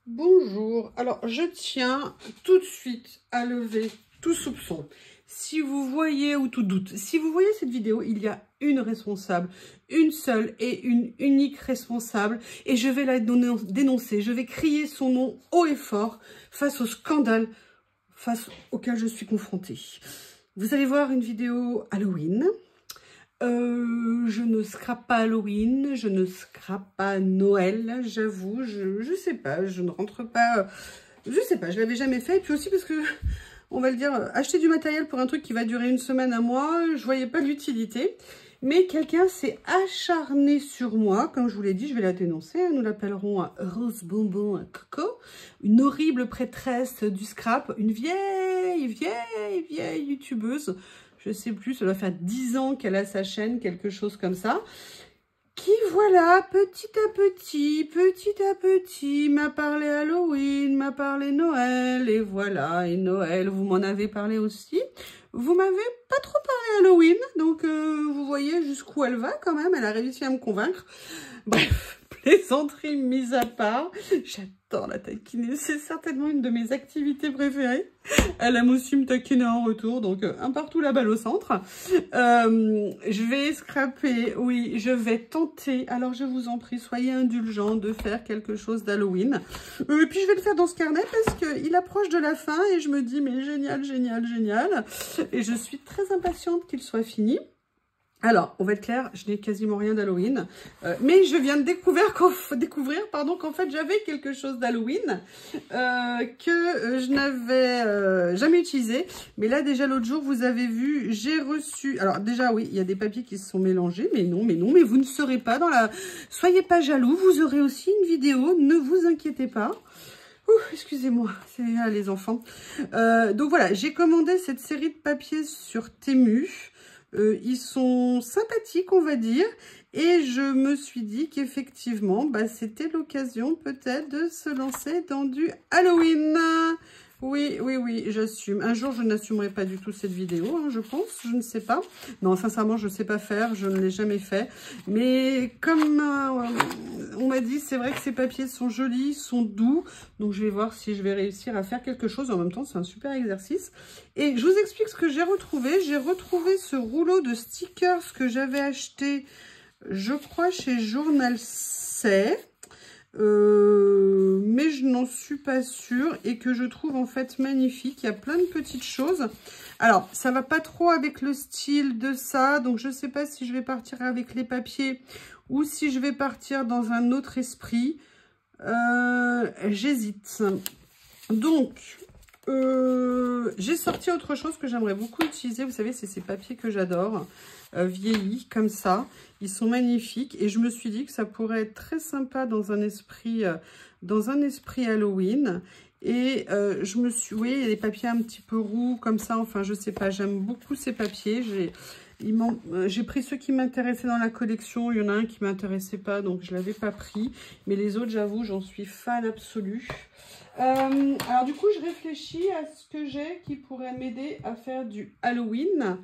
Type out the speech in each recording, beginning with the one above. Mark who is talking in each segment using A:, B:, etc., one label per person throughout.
A: Bonjour, alors je tiens tout de suite à lever tout soupçon. Si vous voyez, ou tout doute, si vous voyez cette vidéo, il y a une responsable, une seule et une unique responsable, et je vais la dénoncer, je vais crier son nom haut et fort face au scandale auquel je suis confrontée. Vous allez voir une vidéo Halloween. Je ne scrape pas Halloween, je ne scrape pas Noël, j'avoue, je sais pas, je ne rentre pas, je sais pas, je l'avais jamais fait, et puis aussi parce que, on va le dire, acheter du matériel pour un truc qui va durer une semaine, un mois, je voyais pas l'utilité, mais quelqu'un s'est acharné sur moi, comme je vous l'ai dit, je vais la dénoncer, nous l'appellerons Rose Bonbon Coco, une horrible prêtresse du scrap, une vieille youtubeuse. Je sais plus, ça doit faire 10 ans qu'elle a sa chaîne, quelque chose comme ça. Qui, voilà, petit à petit, m'a parlé Halloween, m'a parlé Noël. Et voilà, et Noël, vous m'en avez parlé aussi. Vous m'avez pas trop parlé Halloween, donc vous voyez jusqu'où elle va quand même. Elle a réussi à me convaincre. Bref, plaisanterie mise à part, j'adore la taquiner, c'est certainement une de mes activités préférées. Elle aime aussi me taquiner en retour, donc un partout la balle au centre. Je vais scraper, oui, je vais tenter, alors je vous en prie, soyez indulgents de faire quelque chose d'Halloween. Et puis je vais le faire dans ce carnet parce qu'il approche de la fin et je me dis, mais génial, génial, génial. Et je suis très impatiente qu'il soit fini. Alors, on va être clair, je n'ai quasiment rien d'Halloween, mais je viens de découvrir qu'en fait, j'avais quelque chose d'Halloween que je n'avais jamais utilisé. Mais là, déjà, l'autre jour, vous avez vu, j'ai reçu... Alors, déjà, oui, il y a des papiers qui se sont mélangés, mais non, mais vous ne serez pas dans la... Soyez pas jaloux, vous aurez aussi une vidéo, ne vous inquiétez pas. Excusez-moi, c'est les enfants. Donc voilà, j'ai commandé cette série de papiers sur Temu. Ils sont sympathiques, on va dire, et je me suis dit qu'effectivement, c'était l'occasion peut-être de se lancer dans du Halloween. Oui, j'assume. Un jour, je n'assumerai pas du tout cette vidéo, hein, je pense, je ne sais pas. Non, sincèrement, je ne sais pas faire, je ne l'ai jamais fait. Mais comme on m'a dit, c'est vrai que ces papiers sont jolis, sont doux. Donc, je vais voir si je vais réussir à faire quelque chose. En même temps, c'est un super exercice. Et je vous explique ce que j'ai retrouvé. J'ai retrouvé ce rouleau de stickers que j'avais acheté, je crois, chez Journal C. Mais je n'en suis pas sûre et que je trouve en fait magnifique. Il y a plein de petites choses. Alors, ça va pas trop avec le style de ça. Donc, je sais pas si je vais partir avec les papiers ou si je vais partir dans un autre esprit. J'hésite. Donc... j'ai sorti autre chose que j'aimerais beaucoup utiliser. Vous savez, c'est ces papiers que j'adore, vieillis comme ça. Ils sont magnifiques et je me suis dit que ça pourrait être très sympa dans un esprit Halloween. Et je me suis... Oui, il y a des papiers un petit peu roux comme ça. Enfin, je sais pas, j'aime beaucoup ces papiers. J'ai pris ceux qui m'intéressaient dans la collection. Il y en a un qui ne m'intéressait pas, donc je ne l'avais pas pris. Mais les autres, j'avoue, j'en suis fan absolue. Alors du coup, je réfléchis à ce que j'ai qui pourrait m'aider à faire du Halloween.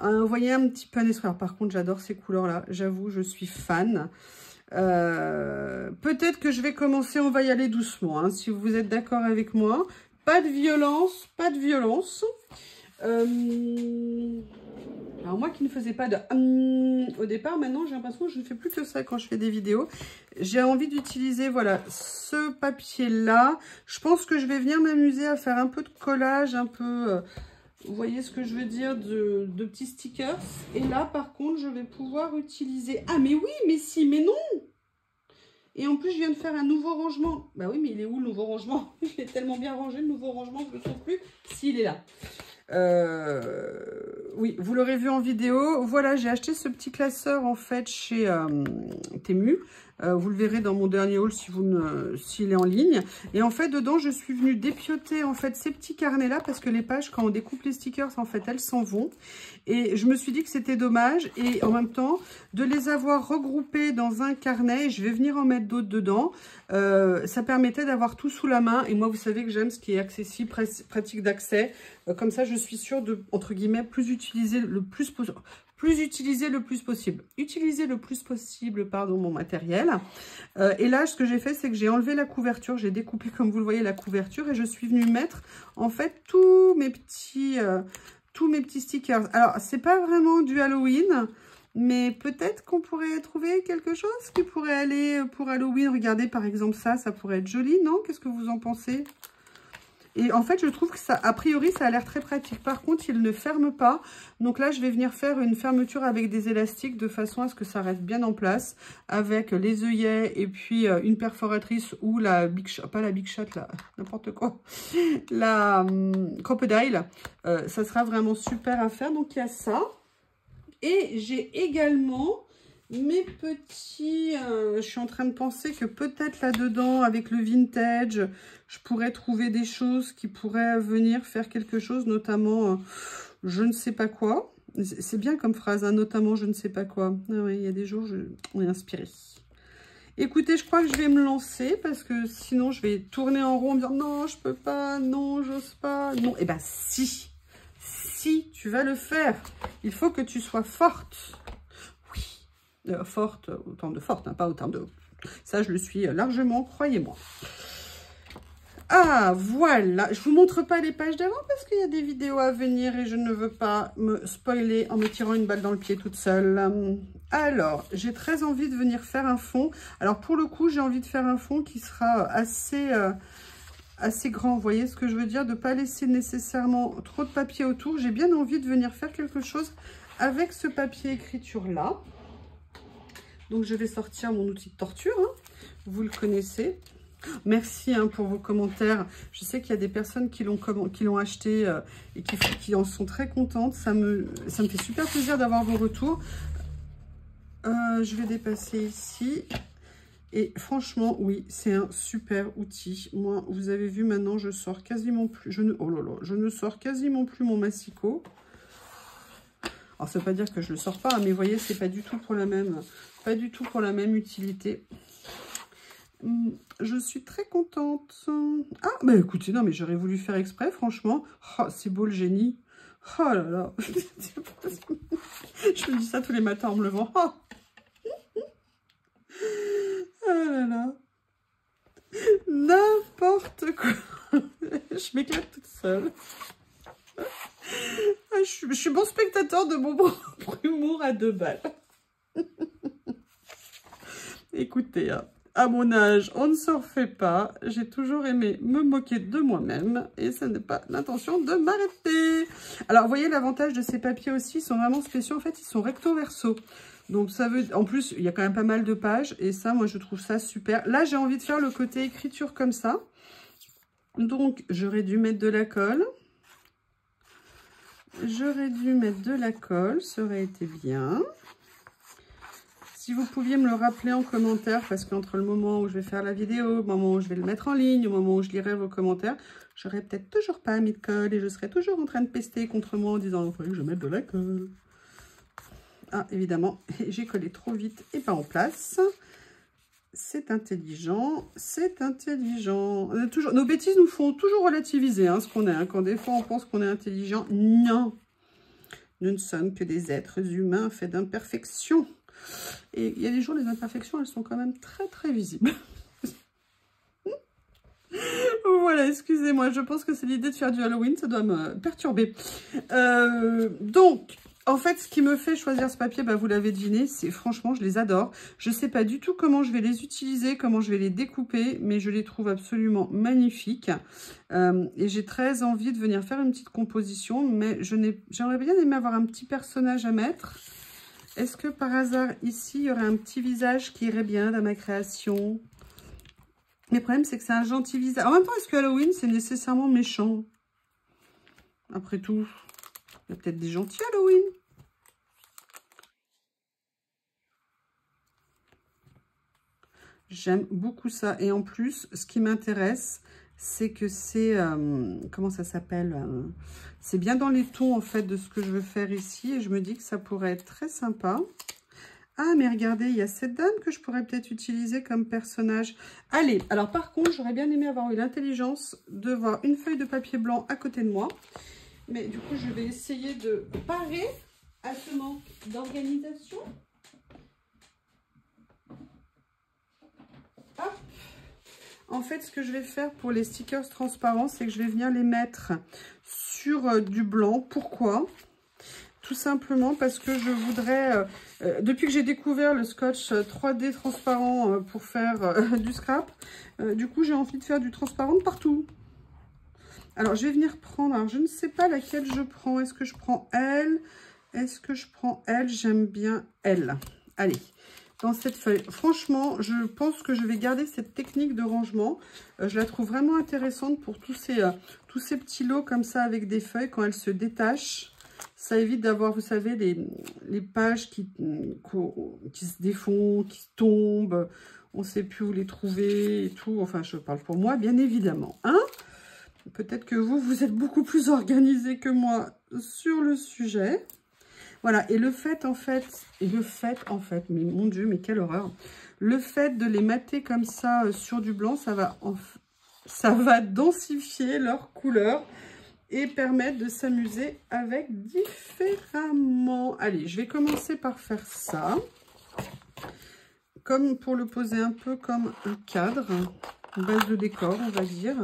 A: Vous voyez un petit peu un esprit. Alors par contre, j'adore ces couleurs-là. J'avoue, je suis fan. Peut-être que je vais commencer, on va y aller doucement, hein, si vous êtes d'accord avec moi. Pas de violence, pas de violence. Alors moi qui ne faisais pas de au départ, maintenant j'ai l'impression que je ne fais plus que ça quand je fais des vidéos. J'ai envie d'utiliser, voilà, ce papier-là. Je pense que je vais venir m'amuser à faire un peu de collage, un peu, vous voyez ce que je veux dire, de petits stickers. Et là, par contre, je vais pouvoir utiliser... Ah, mais oui, mais si, mais non! Et en plus, je viens de faire un nouveau rangement. Bah oui, mais il est où le nouveau rangement? Je l'ai tellement bien rangé, le nouveau rangement, je ne le trouve plus. S'il est là. Oui, vous l'aurez vu en vidéo. Voilà, j'ai acheté ce petit classeur en fait chez Temu. Vous le verrez dans mon dernier haul si s'il est en ligne. Et en fait, dedans, je suis venue dépioter en fait ces petits carnets-là parce que les pages, quand on découpe les stickers, en fait, elles s'en vont. Et je me suis dit que c'était dommage. Et en même temps, de les avoir regroupés dans un carnet, je vais venir en mettre d'autres dedans. Ça permettait d'avoir tout sous la main. Et moi, vous savez que j'aime ce qui est accessible, pratique d'accès. Comme ça, je suis sûre de, entre guillemets, plus utiliser le plus plus utiliser le plus possible. Utiliser le plus possible, pardon, mon matériel. Et là, ce que j'ai fait, c'est que j'ai enlevé la couverture. J'ai découpé, comme vous le voyez, la couverture. Et je suis venue mettre, en fait, tous mes petits stickers. Alors, c'est pas vraiment du Halloween, mais peut-être qu'on pourrait trouver quelque chose qui pourrait aller pour Halloween. Regardez, par exemple, ça pourrait être joli, non? Qu'est-ce que vous en pensez? Et en fait, je trouve que ça, a priori, ça a l'air très pratique. Par contre, il ne ferme pas. Donc là, je vais venir faire une fermeture avec des élastiques de façon à ce que ça reste bien en place. Avec les œillets et puis une perforatrice ou la Big Shot, pas la Big Shot, là, n'importe quoi. La Crocodile. Ça sera vraiment super à faire. Donc, il y a ça. Et j'ai également mes petits... je suis en train de penser que peut-être là-dedans, avec le vintage, je pourrais trouver des choses qui pourraient venir faire quelque chose, notamment je ne sais pas quoi. C'est bien comme phrase, hein, notamment je ne sais pas quoi. Ah ouais, il y a des jours, on est inspiré. Écoutez, je crois que je vais me lancer parce que sinon je vais tourner en rond en me disant non, je peux pas, non, j'ose pas, non. Eh ben si, tu vas le faire. Il faut que tu sois forte. Forte, autant de forte, hein, pas autant de... Ça, je le suis largement, croyez-moi. Ah, voilà. Je vous montre pas les pages d'avant parce qu'il y a des vidéos à venir et je ne veux pas me spoiler en me tirant une balle dans le pied toute seule. Alors, j'ai très envie de venir faire un fond. Alors, pour le coup, j'ai envie de faire un fond qui sera assez grand. Vous voyez ce que je veux dire? De ne pas laisser nécessairement trop de papier autour. J'ai bien envie de venir faire quelque chose avec ce papier écriture-là. Donc, je vais sortir mon outil de torture, hein. Vous le connaissez. Merci hein, pour vos commentaires. Je sais qu'il y a des personnes qui l'ont acheté et qui en sont très contentes. Ça me fait super plaisir d'avoir vos retours. Je vais dépasser ici. Et franchement, oui, c'est un super outil. Moi, vous avez vu, maintenant, je sors quasiment plus... je ne sors quasiment plus mon massicot. Alors, ça ne veut pas dire que je ne le sors pas, hein, mais vous voyez, c'est pas du tout pour la même utilité. Je suis très contente. Ah, bah écoutez, non, mais j'aurais voulu faire exprès, franchement. Oh, c'est beau le génie. Oh là là. Je me dis ça tous les matins en me levant. Oh, oh là là. N'importe quoi. Je m'éclate toute seule. Je suis bon spectateur de mon propre humour à 2 balles. Écoutez, hein, à mon âge, on ne se refait pas. J'ai toujours aimé me moquer de moi-même et ce n'est pas l'intention de m'arrêter. Alors, vous voyez, l'avantage de ces papiers aussi, ils sont vraiment spéciaux. En fait, ils sont recto-verso. Donc, ça veut... En plus, il y a quand même pas mal de pages et ça, moi, je trouve ça super. Là, j'ai envie de faire le côté écriture comme ça. Donc, j'aurais dû mettre de la colle. J'aurais dû mettre de la colle, ça aurait été bien. Si vous pouviez me le rappeler en commentaire, parce qu'entre le moment où je vais faire la vidéo, le moment où je vais le mettre en ligne, au moment où je lirai vos commentaires, j'aurais peut-être toujours pas mis de colle et je serais toujours en train de pester contre moi en disant « il faudrait que je mette de la colle ». Ah, évidemment, j'ai collé trop vite et pas en place. C'est intelligent, c'est intelligent. Nos bêtises nous font toujours relativiser hein, ce qu'on est. Hein. Quand des fois on pense qu'on est intelligent, non. Nous ne sommes que des êtres humains faits d'imperfections. Et il y a des jours, les imperfections, elles sont quand même très très visibles. Voilà, excusez-moi, je pense que c'est l'idée de faire du Halloween, ça doit me perturber. Donc... En fait, ce qui me fait choisir ce papier, bah, vous l'avez deviné, c'est franchement, je les adore. Je ne sais pas du tout comment je vais les utiliser, comment je vais les découper, mais je les trouve absolument magnifiques. Et j'ai très envie de venir faire une petite composition, mais j'aimerais bien aimer avoir un petit personnage à mettre. Est-ce que par hasard, ici, il y aurait un petit visage qui irait bien dans ma création? Mais le problème, c'est que c'est un gentil visage. En même temps, est-ce que Halloween, c'est nécessairement méchant? Après tout... Il y a peut-être des gentils Halloween. J'aime beaucoup ça. Et en plus, ce qui m'intéresse, c'est que c'est... comment ça s'appelle c'est bien dans les tons, en fait, de ce que je veux faire ici. Et je me dis que ça pourrait être très sympa. Ah, mais regardez, il y a cette dame que je pourrais peut-être utiliser comme personnage. Allez, alors par contre, j'aurais bien aimé avoir eu l'intelligence de voir une feuille de papier blanc à côté de moi. Mais du coup, je vais essayer de parer à ce manque d'organisation. Hop. En fait, ce que je vais faire pour les stickers transparents, c'est que je vais venir les mettre sur du blanc. Pourquoi ? Tout simplement parce que je voudrais, depuis que j'ai découvert le scotch 3D transparent pour faire du scrap, du coup j'ai envie de faire du transparent de partout. Alors je vais venir prendre, alors je ne sais pas laquelle je prends, est-ce que je prends elle? Est-ce que je prends elle? J'aime bien elle. Allez, dans cette feuille, franchement je pense que je vais garder cette technique de rangement, je la trouve vraiment intéressante pour tous ces petits lots comme ça avec des feuilles quand elles se détachent. Ça évite d'avoir, vous savez, les pages qui se défont, qui tombent. On ne sait plus où les trouver et tout. Enfin, je parle pour moi, bien évidemment. Hein? Peut-être que vous êtes beaucoup plus organisé que moi sur le sujet. Voilà. Et le fait, en fait, mais mon Dieu, mais quelle horreur. Le fait de les mater comme ça sur du blanc, ça va densifier leur couleur et permettre de s'amuser avec différemment. Allez, je vais commencer par faire ça. Comme pour le poser un peu comme un cadre, une base de décor, on va dire.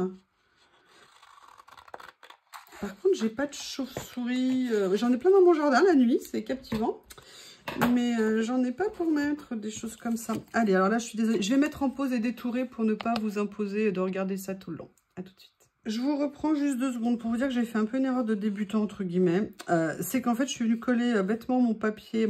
A: Par contre, j'ai pas de chauve-souris. J'en ai plein dans mon jardin la nuit, c'est captivant. Mais j'en ai pas pour mettre des choses comme ça. Allez, alors là, je suis désolée. Je vais mettre en pause et détourer pour ne pas vous imposer de regarder ça tout le long. À tout de suite. Je vous reprends juste 2 secondes pour vous dire que j'ai fait un peu une erreur de débutant entre guillemets. C'est qu'en fait je suis venue coller bêtement mon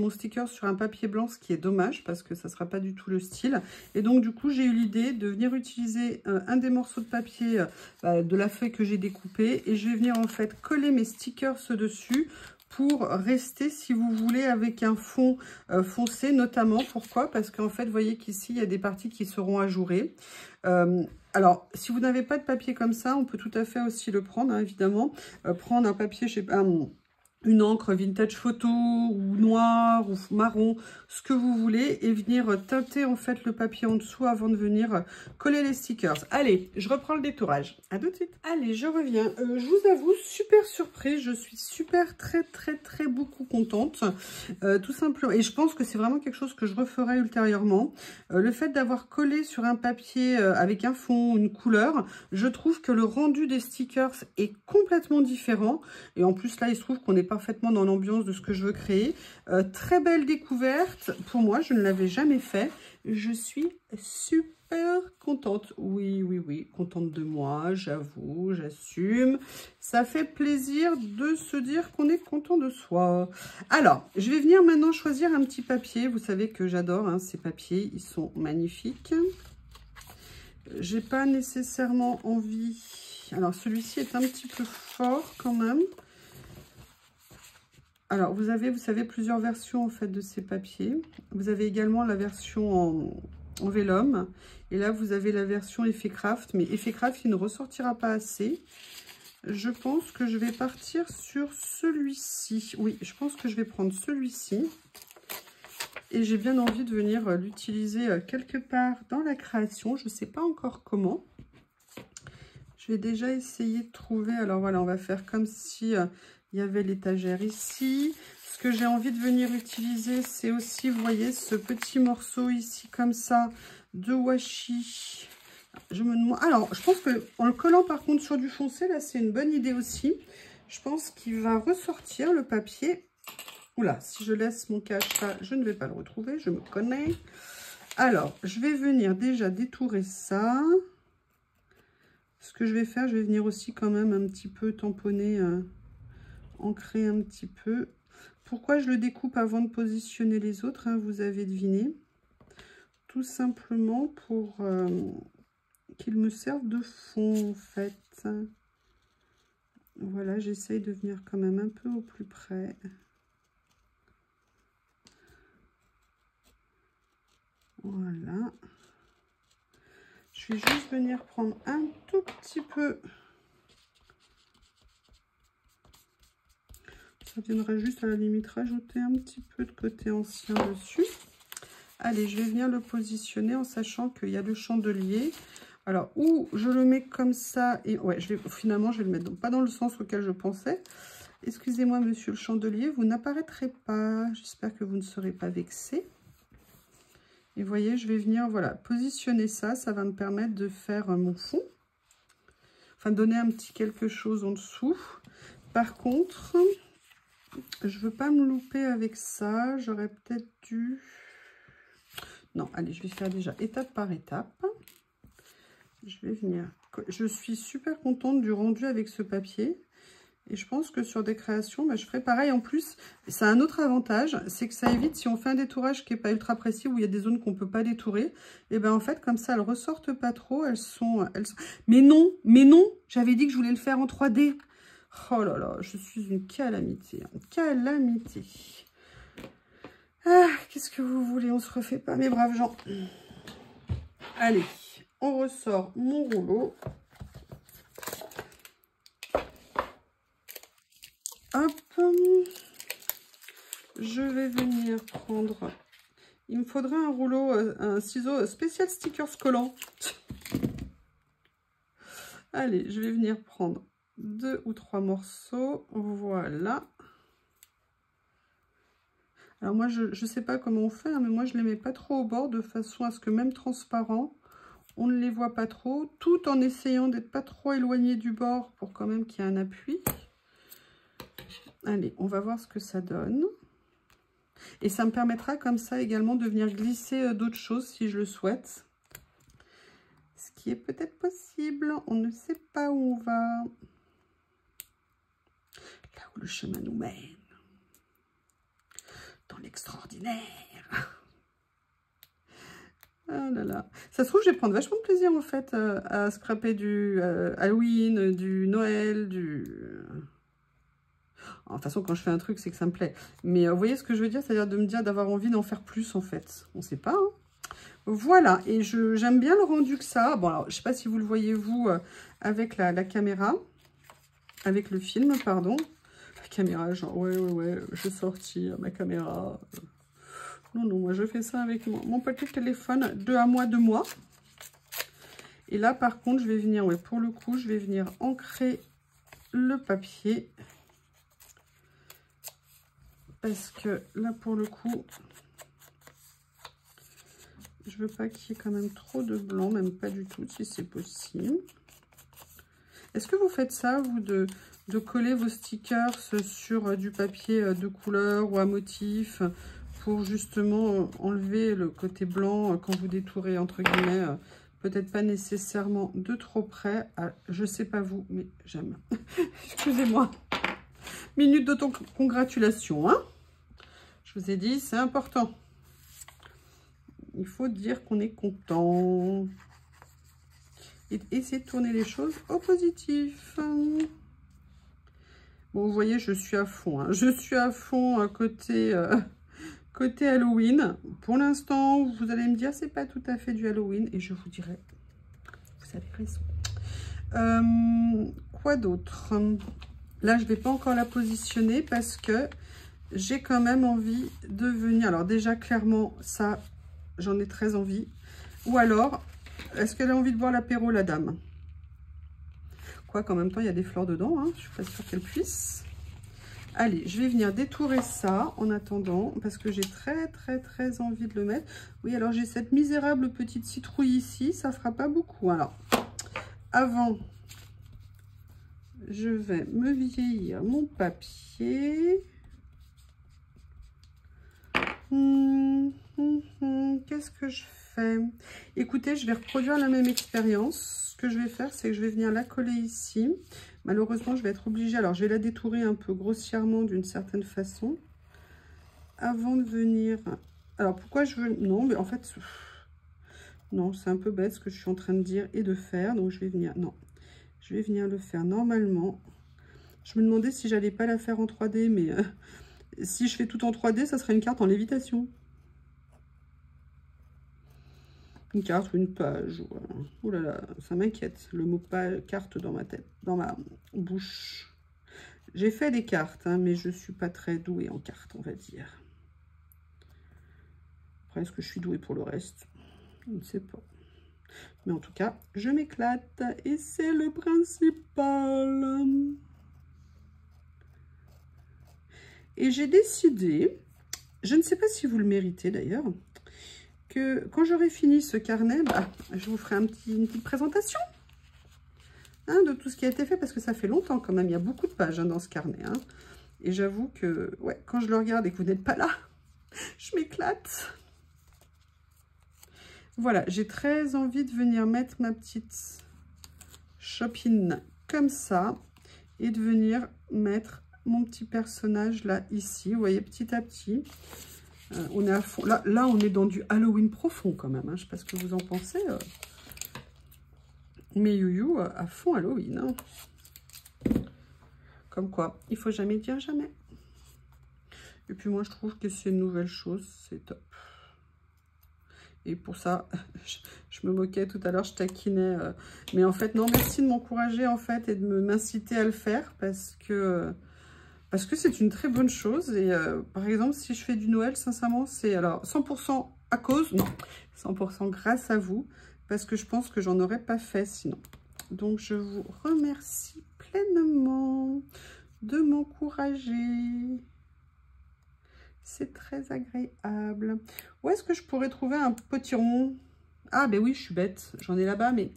A: sticker sur un papier blanc, ce qui est dommage parce que ça ne sera pas du tout le style. Et donc du coup j'ai eu l'idée de venir utiliser un des morceaux de papier de la feuille que j'ai découpée. Et je vais venir en fait coller mes stickers dessus pour rester, si vous voulez, avec un fond foncé notamment. Pourquoi? Parce qu'en fait, vous voyez qu'ici, il y a des parties qui seront ajourées. Alors, si vous n'avez pas de papier comme ça, on peut tout à fait aussi le prendre, hein, évidemment. Prendre un papier, je sais pas, une encre vintage photo, ou noir, ou marron, ce que vous voulez, et venir teinter en fait le papier en dessous avant de venir coller les stickers. Allez, je reprends le détourage. À tout de suite. Allez, je reviens. Je vous avoue, super surprise. Je suis super, très beaucoup contente. Tout simplement. Et je pense que c'est vraiment quelque chose que je referai ultérieurement. Le fait d'avoir collé sur un papier avec un fond, une couleur, je trouve que le rendu des stickers est complètement différent. Et en plus, là, il se trouve qu'on est parfaitement dans l'ambiance de ce que je veux créer. Très belle découverte. Pour moi, je ne l'avais jamais fait. Je suis super contente. Oui, contente de moi, j'avoue, j'assume. Ça fait plaisir de se dire qu'on est content de soi. Alors, je vais venir maintenant choisir un petit papier. Vous savez que j'adore hein, ces papiers, ils sont magnifiques. J'ai pas nécessairement envie... Alors, celui-ci est un petit peu fort quand même. Alors, vous savez, plusieurs versions en fait de ces papiers. Vous avez également la version en vélum. Et là, vous avez la version effet craft. Mais effet craft, il ne ressortira pas assez. Je pense que je vais partir sur celui-ci. Oui, je pense que je vais prendre celui-ci. Et j'ai bien envie de venir l'utiliser quelque part dans la création. Je ne sais pas encore comment. Je vais déjà essayer de trouver... Alors voilà, on va faire comme si... il y avait l'étagère ici. Ce que j'ai envie de venir utiliser, c'est aussi, vous voyez, ce petit morceau ici, comme ça, de washi. Je me demande... Alors, je pense qu'en le collant, par contre, sur du foncé, là, c'est une bonne idée aussi. Je pense qu'il va ressortir le papier. Oula, si je laisse mon cache là, je ne vais pas le retrouver, je me connais. Alors, je vais venir déjà détourer ça. Ce que je vais faire, je vais venir aussi quand même un petit peu tamponner... ancrer un petit peu. Pourquoi je le découpe avant de positionner les autres, hein, vous avez deviné. Tout simplement pour qu'il me serve de fond en fait. Voilà, j'essaye de venir quand même un peu au plus près. Voilà. Je vais juste venir prendre un tout petit peu... Ça viendrait juste à la limite rajouter un petit peu de côté ancien dessus. Allez, je vais venir le positionner en sachant qu'il y a le chandelier. Alors, ou je le mets comme ça et... Ouais, finalement, je vais le mettre donc, pas dans le sens auquel je pensais. Excusez-moi, monsieur le chandelier, vous n'apparaîtrez pas. J'espère que vous ne serez pas vexé. Et vous voyez, je vais venir, voilà, positionner ça. Ça va me permettre de faire mon fond. Enfin, donner un petit quelque chose en dessous. Par contre, je veux pas me louper avec ça. J'aurais peut-être dû... Non, allez, je vais faire déjà étape par étape. Je vais venir... Je suis super contente du rendu avec ce papier. Et je pense que sur des créations, bah, je ferai pareil. En plus, ça a un autre avantage, c'est que ça évite, si on fait un détourage qui n'est pas ultra précis, où il y a des zones qu'on ne peut pas détourer, et ben en fait, comme ça, elles ne ressortent pas trop. Elles sont... Mais non, j'avais dit que je voulais le faire en 3D. Oh là là, je suis une calamité. Une calamité. Ah, qu'est-ce que vous voulez? On se refait pas, mes braves gens. Allez, on ressort mon rouleau. Hop, je vais venir prendre, il me faudrait un rouleau, un ciseau spécial stickers collant. Allez, je vais venir prendre 2 ou 3 morceaux, voilà. Alors moi, je sais pas comment on fait, hein, mais moi je les mets pas trop au bord, de façon à ce que même transparent, on ne les voit pas trop, tout en essayant d'être pas trop éloigné du bord, pour quand même qu'il y ait un appui. Allez, on va voir ce que ça donne. Et ça me permettra comme ça également de venir glisser d'autres choses si je le souhaite. Ce qui est peut-être possible. On ne sait pas où on va. Là où le chemin nous mène. Dans l'extraordinaire. Ah là là. Ça se trouve, je vais prendre vachement de plaisir en fait à scraper du Halloween, du Noël, du... De toute façon, quand je fais un truc, c'est que ça me plaît. Mais vous voyez ce que je veux dire? C'est-à-dire de me dire d'avoir envie d'en faire plus, en fait. On ne sait pas. Hein. Voilà. Et j'aime bien le rendu que ça. Bon, alors, je ne sais pas si vous le voyez, vous, avec la caméra. Avec le film, pardon. La caméra, genre, ouais, je sortis ma caméra. Non, moi, je fais ça avec mon petit téléphone de moi. Et là, par contre, je vais venir, pour le coup, je vais venir ancrer le papier. Parce que là, pour le coup, je veux pas qu'il y ait quand même trop de blanc, même pas du tout, si c'est possible. Est-ce que vous faites ça, vous, de coller vos stickers sur du papier de couleur ou à motif pour justement enlever le côté blanc quand vous détourez, entre guillemets, peut-être pas nécessairement de trop près. Ah, je sais pas vous, mais j'aime. Excusez-moi. Minute d'autocongratulation, hein. Je vous ai dit, c'est important. Il faut dire qu'on est content. Et essayer de tourner les choses au positif. Bon, vous voyez, je suis à fond. Hein. Je suis à fond côté Halloween. Pour l'instant, vous allez me dire, c'est pas tout à fait du Halloween. Et je vous dirai, vous avez raison. Quoi d'autre? Là, je ne vais pas encore la positionner parce que j'ai quand même envie de venir. Alors déjà, clairement, ça, j'en ai très envie. Ou alors, est-ce qu'elle a envie de boire l'apéro, la dame? Quoi qu'en même temps, il y a des fleurs dedans. Hein, je suis pas sûre qu'elle puisse. Allez, je vais venir détourer ça en attendant. Parce que j'ai très envie de le mettre. Oui, alors j'ai cette misérable petite citrouille ici. Ça fera pas beaucoup. Alors, avant, je vais me vieillir mon papier. Qu'est-ce que je fais? Écoutez, je vais reproduire la même expérience. Ce que je vais faire, c'est que je vais venir la coller ici. Malheureusement, je vais être obligée. Alors, je vais la détourer un peu grossièrement d'une certaine façon. Avant de venir... Alors, pourquoi je veux... Non, mais en fait... Non, c'est un peu bête ce que je suis en train de dire et de faire. Donc, je vais venir... Non, je vais venir le faire normalement. Je me demandais si j'allais pas la faire en 3D, mais... si je fais tout en 3D, ça serait une carte en lévitation. Une carte ou une page. Oh là là, ça m'inquiète. Le mot pas carte dans ma tête, dans ma bouche. J'ai fait des cartes, hein, mais je ne suis pas très douée en cartes, on va dire. Après, est-ce que je suis douée pour le reste? Je ne sais pas. Mais en tout cas, je m'éclate et c'est le principal. Et j'ai décidé, je ne sais pas si vous le méritez d'ailleurs, que quand j'aurai fini ce carnet, bah, je vous ferai une petite présentation hein, de tout ce qui a été fait, parce que ça fait longtemps quand même, il y a beaucoup de pages hein, dans ce carnet. Hein. Et j'avoue que ouais, quand je le regarde et que vous n'êtes pas là, je m'éclate. Voilà, j'ai très envie de venir mettre ma petite shopping comme ça et de venir mettre mon petit personnage là, ici. Vous voyez, petit à petit. On est à fond. Là, on est dans du Halloween profond quand même. Hein. Je ne sais pas ce que vous en pensez. Mais Youyou à fond Halloween. Hein. Comme quoi, il faut jamais dire jamais. Et puis moi, je trouve que c'est une nouvelle chose. C'est top. Et pour ça, je me moquais tout à l'heure, je taquinais. Mais en fait, non, merci de m'encourager en fait et de m'inciter à le faire parce que c'est une très bonne chose. Et par exemple, si je fais du Noël, sincèrement, c'est alors 100% à cause, non, 100% grâce à vous, parce que je pense que j'en aurais pas fait sinon. Donc, je vous remercie pleinement de m'encourager. C'est très agréable. Où est-ce que je pourrais trouver un potiron? Ah, ben oui, je suis bête. J'en ai là-bas, mais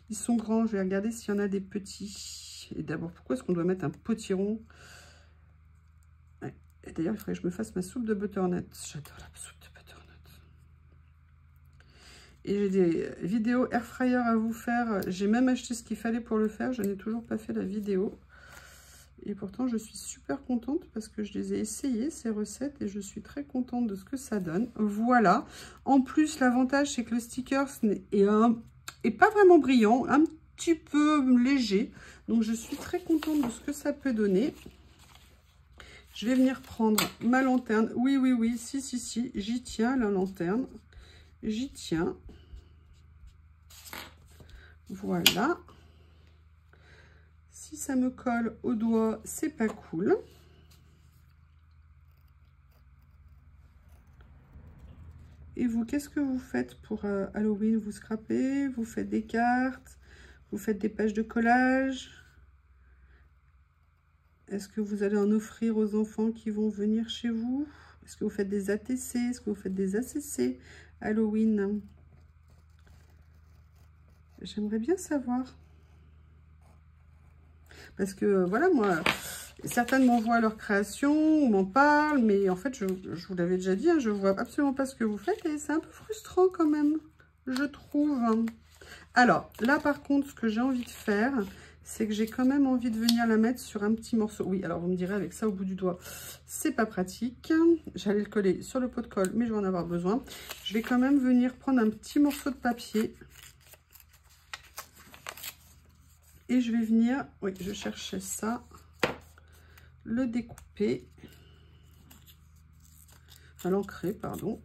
A: ils sont grands. Je vais regarder s'il y en a des petits. Et d'abord, pourquoi est-ce qu'on doit mettre un potiron? Ouais. Et d'ailleurs, il faudrait que je me fasse ma soupe de butternut. J'adore la soupe de butternut. Et j'ai des vidéos air fryer à vous faire. J'ai même acheté ce qu'il fallait pour le faire. Je n'ai toujours pas fait la vidéo. Et pourtant, je suis super contente parce que je les ai essayées, ces recettes, et je suis très contente de ce que ça donne. Voilà. En plus, l'avantage, c'est que le sticker est pas vraiment brillant, un petit peu léger. Donc, je suis très contente de ce que ça peut donner. Je vais venir prendre ma lanterne. Oui, oui, oui, si, j'y tiens, la lanterne. J'y tiens. Voilà. Si ça me colle au doigt, c'est pas cool. Et vous, qu'est-ce que vous faites pour Halloween? Vous scrapez, vous faites des cartes, vous faites des pages de collage? Est-ce que vous allez en offrir aux enfants qui vont venir chez vous? Est-ce que vous faites des ATC? Est-ce que vous faites des ACC Halloween? J'aimerais bien savoir. Parce que, voilà, moi, certains m'envoient leur création, on m'en parle, mais en fait, je vous l'avais déjà dit, hein, je ne vois absolument pas ce que vous faites, et c'est un peu frustrant quand même, je trouve. Alors, là, par contre, ce que j'ai envie de faire, c'est que j'ai quand même envie de venir la mettre sur un petit morceau. Oui, alors vous me direz, avec ça au bout du doigt, c'est pas pratique. J'allais le coller sur le pot de colle, mais je vais en avoir besoin. Je vais quand même venir prendre un petit morceau de papier. Et je vais venir, oui, je cherchais ça, le découper, enfin l'ancrer, pardon.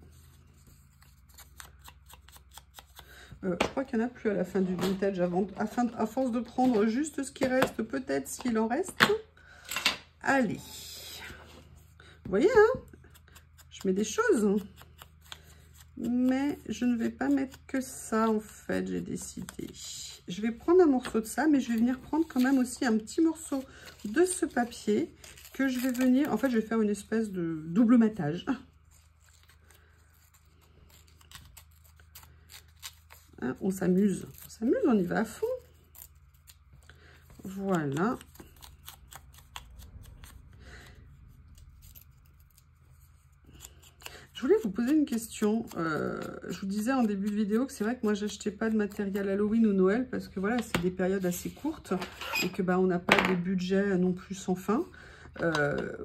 A: Je crois qu'il n'y en a plus à la fin du vintage, à force de prendre juste ce qui reste, peut-être s'il en reste. Allez, vous voyez, hein, je mets des choses, mais je ne vais pas mettre que ça, en fait, j'ai décidé. Je vais prendre un morceau de ça, mais je vais venir prendre quand même aussi un petit morceau de ce papier que je vais venir... En fait, je vais faire une espèce de double matage. Hein, on s'amuse, on y va à fond. Voilà. Je voulais vous poser une question. Je vous disais en début de vidéo que c'est vrai que moi, j'achetais pas de matériel Halloween ou Noël parce que voilà, c'est des périodes assez courtes et que bah, on n'a pas des budgets non plus sans fin.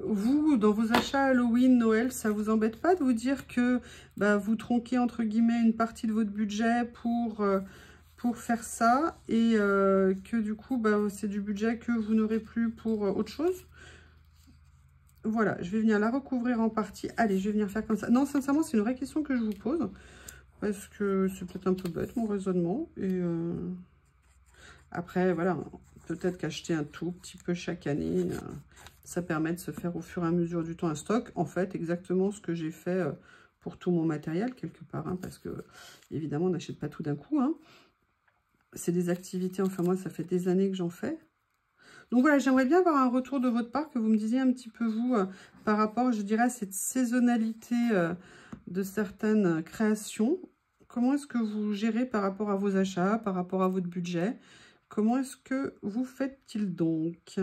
A: Vous, dans vos achats Halloween, Noël, ça vous embête pas de vous dire que bah, vous tronquez entre guillemets une partie de votre budget pour faire ça et que du coup, bah, c'est du budget que vous n'aurez plus pour autre chose? Voilà, je vais venir la recouvrir en partie. Allez, je vais venir faire comme ça. Non, sincèrement, c'est une vraie question que je vous pose. Parce que c'est peut-être un peu bête, mon raisonnement. Et après, voilà, peut-être qu'acheter un tout petit peu chaque année, ça permet de se faire au fur et à mesure du temps un stock. En fait, exactement ce que j'ai fait pour tout mon matériel, quelque part. Hein, parce que, évidemment, on n'achète pas tout d'un coup. Hein. C'est des activités, enfin moi, ça fait des années que j'en fais. Donc voilà, j'aimerais bien avoir un retour de votre part, que vous me disiez un petit peu vous, par rapport, je dirais, à cette saisonnalité de certaines créations. Comment est-ce que vous gérez par rapport à vos achats, par rapport à votre budget? Comment est-ce que vous faites-il donc?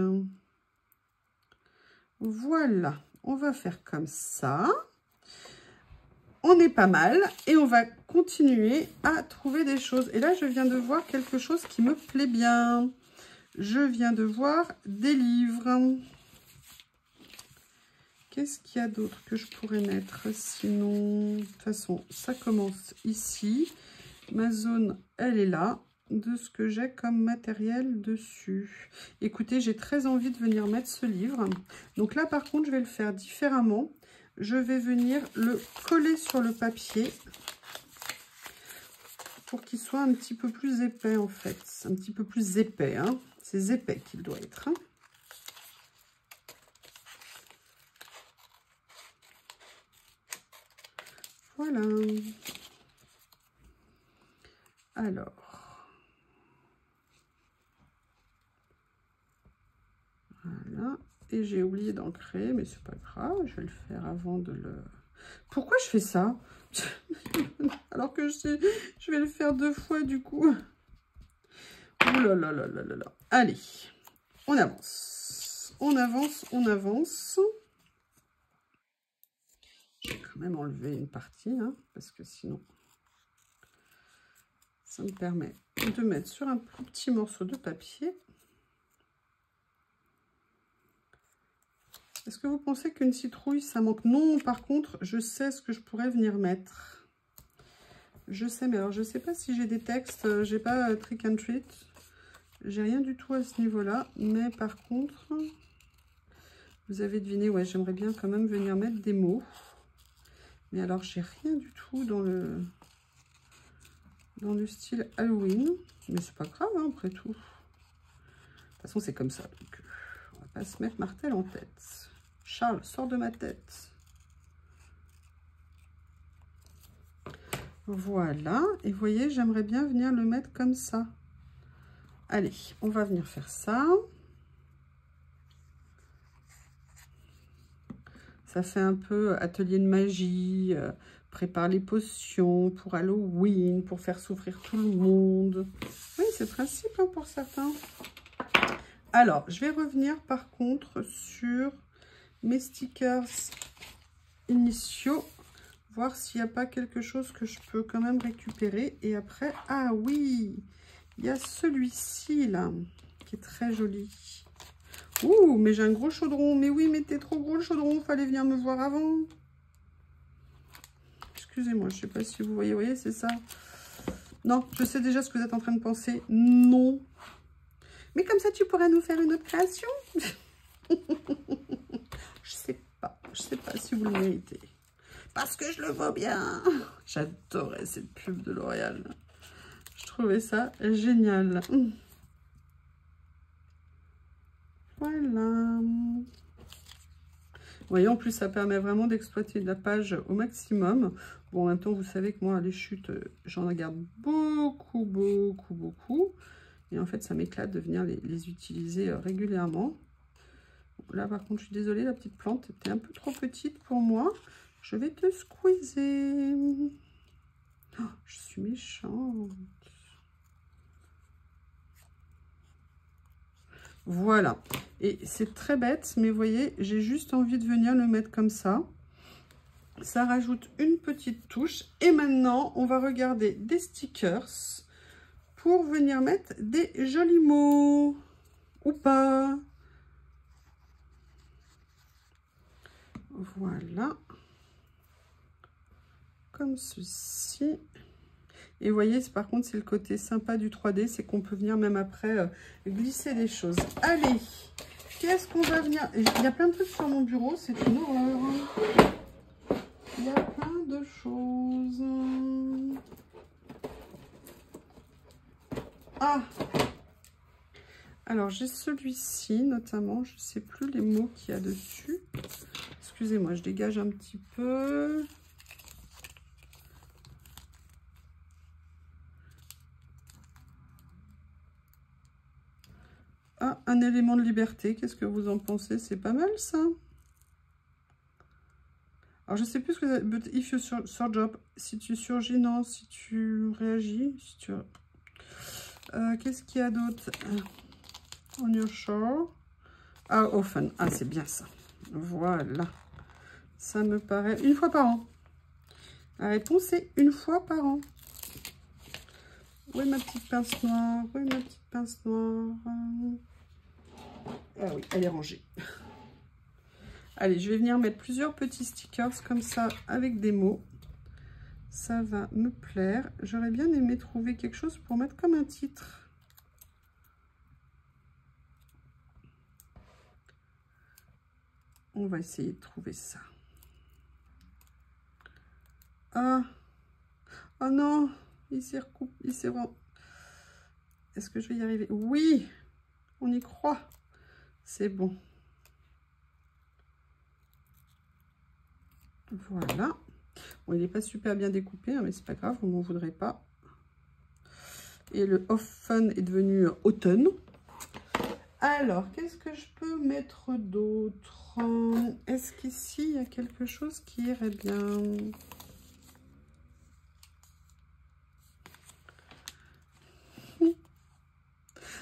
A: Voilà, on va faire comme ça. On est pas mal et on va continuer à trouver des choses. Et là, je viens de voir quelque chose qui me plaît bien. Je viens de voir des livres. Qu'est-ce qu'il y a d'autre que je pourrais mettre? Sinon, de toute façon, ça commence ici. Ma zone, elle est là, de ce que j'ai comme matériel dessus. Écoutez, j'ai très envie de venir mettre ce livre. Donc là, par contre, je vais le faire différemment. Je vais venir le coller sur le papier pour qu'il soit un petit peu plus épais, en fait. Un petit peu plus épais, hein. C'est épais qu'il doit être, hein. Voilà. Alors. Voilà. Et j'ai oublié d'ancrer, mais c'est pas grave. Je vais le faire avant de le... Pourquoi je fais ça? Alors que je vais le faire 2 fois, du coup. Ouh là là là là là là. Allez, on avance. On avance, on avance. Je vais quand même enlever une partie, hein, parce que sinon, ça me permet de mettre sur un plus petit morceau de papier. Est-ce que vous pensez qu'une citrouille, ça manque? Non, par contre, je sais ce que je pourrais venir mettre. Je sais, mais alors je ne sais pas si j'ai des textes. J'ai pas trick and treat. J'ai rien du tout à ce niveau-là. Mais par contre, vous avez deviné, ouais, j'aimerais bien quand même venir mettre des mots. Mais alors, j'ai rien du tout dans le style Halloween. Mais c'est pas grave, hein, après tout. De toute façon, c'est comme ça. Donc, on va pas se mettre martel en tête. Charles, sors de ma tête. Voilà. Et vous voyez, j'aimerais bien venir le mettre comme ça. Allez, on va venir faire ça. Ça fait un peu atelier de magie, prépare les potions pour Halloween, pour faire souffrir tout le monde. Oui, c'est le principe, hein, pour certains. Alors, je vais revenir par contre sur mes stickers initiaux, voir s'il n'y a pas quelque chose que je peux quand même récupérer. Et après, ah oui, il y a celui-ci là, qui est très joli. Ouh, mais j'ai un gros chaudron. Mais oui, mais t'es trop gros le chaudron, fallait venir me voir avant. Excusez-moi, je sais pas si vous voyez, c'est ça. Non, je sais déjà ce que vous êtes en train de penser. Non. Mais comme ça, tu pourrais nous faire une autre création. Je sais pas si vous le méritez. Parce que je le vaux bien. J'adorais cette pub de L'Oréal. Je trouvais ça génial. Voilà. Vous voyez, en plus, ça permet vraiment d'exploiter la page au maximum. Bon, en même temps, vous savez que moi, les chutes, j'en regarde beaucoup, beaucoup, beaucoup. Et en fait, ça m'éclate de venir les utiliser régulièrement. Là, par contre, je suis désolée, la petite plante était un peu trop petite pour moi. Je vais te squeezer. Oh, je suis méchante. Voilà. Et c'est très bête, mais vous voyez, j'ai juste envie de venir le mettre comme ça. Ça rajoute une petite touche. Et maintenant, on va regarder des stickers pour venir mettre des jolis mots. Ou pas. Voilà. Comme ceci. Et vous voyez, par contre, c'est le côté sympa du 3D, c'est qu'on peut venir même après glisser des choses. Allez, qu'est-ce qu'on va venir... Il y a plein de trucs sur mon bureau, c'est une horreur. Il y a plein de choses. Ah! Alors, j'ai celui-ci, notamment, je ne sais plus les mots qu'il y a dessus. Excusez-moi, je dégage un petit peu. Ah, un élément de liberté. Qu'est-ce que vous en pensez? C'est pas mal, ça. Alors, je sais plus ce que c'est. But if you surge, si tu surgis, non, si tu réagis, si tu... qu'est-ce qu'il y a d'autre? On your shore. Ah, often. Ah, c'est bien ça. Voilà. Ça me paraît une fois par an. La réponse est une fois par an. Où est ma petite pince noire? Où est ma petite pince noire? Ah oui, elle est rangée. Allez, je vais venir mettre plusieurs petits stickers comme ça avec des mots. Ça va me plaire. J'aurais bien aimé trouver quelque chose pour mettre comme un titre. On va essayer de trouver ça. Ah, oh non, il s'est recoupé, il s'est... Est-ce que je vais y arriver? Oui, on y croit. C'est bon. Voilà. Bon, il n'est pas super bien découpé, hein, mais c'est pas grave, vous m'en voudrez pas. Et le often est devenu automne. Alors, qu'est-ce que je peux mettre d'autre? Est-ce qu'ici, il y a quelque chose qui irait bien?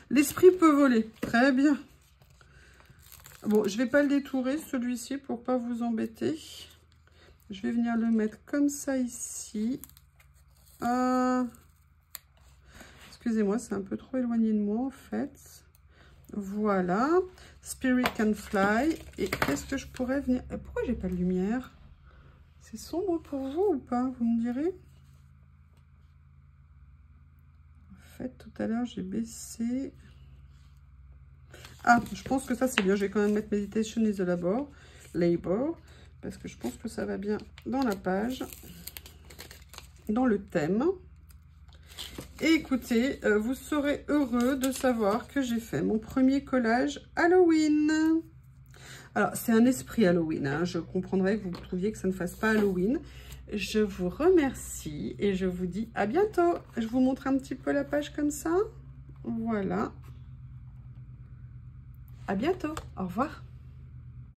A: L'esprit peut voler. Très bien. Bon, je vais pas le détourer, celui-ci, pour pas vous embêter. Je vais venir le mettre comme ça ici. Excusez-moi, c'est un peu trop éloigné de moi, en fait. Voilà. Spirit can fly. Et qu'est-ce que je pourrais venir... Pourquoi j'ai pas de lumière? C'est sombre pour vous ou pas? Vous me direz. En fait, tout à l'heure, j'ai baissé... Ah, je pense que ça, c'est bien. Je vais quand même mettre Meditation is a labor. Parce que je pense que ça va bien dans la page. Dans le thème. Et écoutez, vous serez heureux de savoir que j'ai fait mon premier collage Halloween. Alors, c'est un esprit Halloween. Hein. Je comprendrais que vous trouviez que ça ne fasse pas Halloween. Je vous remercie et je vous dis à bientôt. Je vous montre un petit peu la page comme ça. Voilà. À bientôt. Au revoir.